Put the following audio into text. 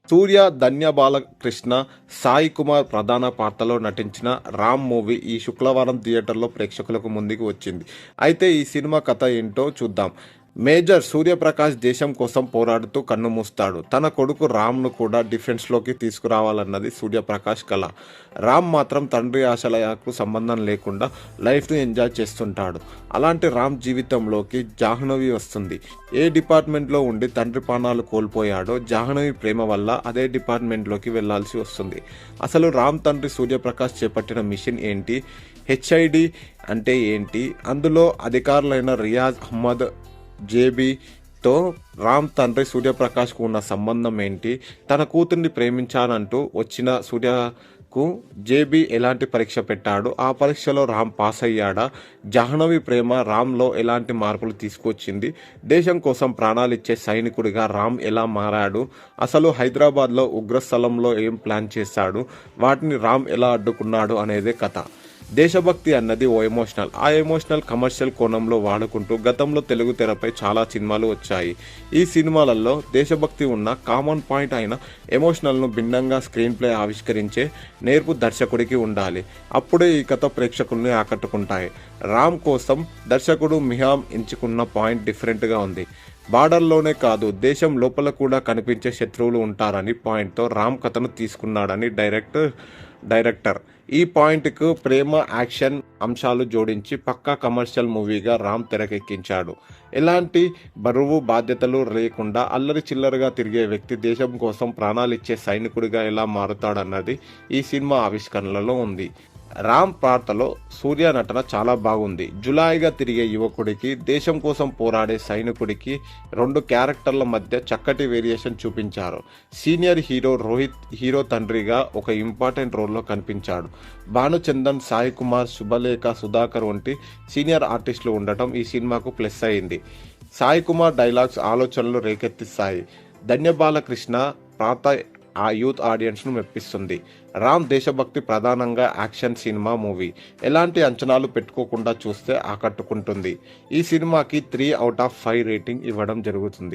సూర్య, ధన్య బాలకృష్ణ, సాయి కుమార్ ప్రధాన పాత్రలో నటించిన 'రామ్' మూవీ ఈ శుక్రవారం థియేటర్లో ప్రేక్షకులకు ముందుకు వచ్చింది. అయితే ఈ సినిమా కథ ఏంటో చూద్దాం. మేజర్ సూర్యప్రకాష్ దేశం కోసం పోరాడుతూ కన్నుమూస్తాడు. తన కొడుకు రామ్ను కూడా డిఫెన్స్లోకి తీసుకురావాలన్నది సూర్యప్రకాష్ కల. రామ్ మాత్రం తండ్రి ఆశయాలకు సంబంధం లేకుండా లైఫ్ను ఎంజాయ్ చేస్తుంటాడు. అలాంటి రామ్ జీవితంలోకి జాహ్నవి వస్తుంది. ఏ డిపార్ట్మెంట్లో ఉండి తండ్రి ప్రాణాలు కోల్పోయాడో జాహ్నవి ప్రేమ వల్ల అదే డిపార్ట్మెంట్లోకి వెళ్లాల్సి వస్తుంది. అసలు రామ్ తండ్రి సూర్యప్రకాష్ చేపట్టిన మిషన్ ఏంటి? హెచ్ఐడి అంటే ఏంటి? అందులో అధికారులైన రియాజ్ అహ్మద్, జేబీతో రామ్ తండ్రి సూర్యప్రకాష్కు ఉన్న సంబంధం ఏంటి? తన కూతుర్ని ప్రేమించానంటూ వచ్చిన సూర్యకు జేబీ ఎలాంటి పరీక్ష పెట్టాడు? ఆ పరీక్షలో రామ్ పాస్ అయ్యాడా? జాహ్నవి ప్రేమ రామ్లో ఎలాంటి మార్పులు తీసుకొచ్చింది? దేశం కోసం ప్రాణాలిచ్చే సైనికుడిగా రామ్ ఎలా మారాడు? అసలు హైదరాబాద్లో ఉగ్రస్థలంలో ఏం ప్లాన్ చేశాడు? వాటిని రామ్ ఎలా అడ్డుకున్నాడు అనేదే కథ. దేశభక్తి అన్నది ఓ ఎమోషనల్. ఆ ఎమోషనల్ కమర్షియల్ కోణంలో వాడుకుంటూ గతంలో తెలుగు తెరపై చాలా సినిమాలు వచ్చాయి. ఈ సినిమాలలో దేశభక్తి ఉన్న కామన్ పాయింట్ అయిన ఎమోషనల్ను భిన్నంగా స్క్రీన్ ప్లే ఆవిష్కరించే నేర్పు దర్శకుడికి ఉండాలి. అప్పుడే ఈ కథ ప్రేక్షకుల్ని ఆకట్టుకుంటాయి. రామ్ కోసం దర్శకుడు మిహామ్ ఎంచుకున్న పాయింట్ డిఫరెంట్గా ఉంది. బార్డర్లోనే కాదు, దేశం లోపల కూడా కనిపించే శత్రువులు ఉంటారని పాయింట్తో రామ్ కథను తీసుకున్నాడని డైరెక్టర్ ఈ పాయింట్కు ప్రేమ, యాక్షన్ అంశాలు జోడించి పక్కా కమర్షియల్ మూవీగా రామ్ తెరకెక్కించాడు. ఎలాంటి బరువు బాధ్యతలు లేకుండా అల్లరి చిల్లరగా తిరిగే వ్యక్తి దేశం కోసం ప్రాణాలిచ్చే సైనికుడిగా ఎలా మారుతాడన్నది ఈ సినిమా ఆవిష్కరణలో ఉంది. రామ్ పాత్రలో సూర్య నటన చాలా బాగుంది. జులాయిగా తిరిగే యువకుడికి, దేశం కోసం పోరాడే సైనికుడికి రెండు క్యారెక్టర్ల మధ్య చక్కటి వేరియేషన్ చూపించారు. సీనియర్ హీరో రోహిత్ హీరో తండ్రిగా ఒక ఇంపార్టెంట్ రోల్లో కనిపించాడు. భానుచందన్, సాయి కుమార్, శుభలేఖ, సుధాకర్ వంటి సీనియర్ ఆర్టిస్టులు ఉండటం ఈ సినిమాకు ప్లస్ అయింది. సాయి కుమార్ డైలాగ్స్ ఆలోచనలు రేకెత్తిస్తాయి. ధన్య బాలకృష్ణ పాత్ర ఆ యూత్ ఆడియన్స్ను మెప్పిస్తుంది. రామ్ దేశభక్తి ప్రధానంగా యాక్షన్ సినిమా మూవీ. ఎలాంటి అంచనాలు పెట్టుకోకుండా చూస్తే ఆకట్టుకుంటుంది. ఈ సినిమాకి 3/5 రేటింగ్ ఇవ్వడం జరుగుతుంది.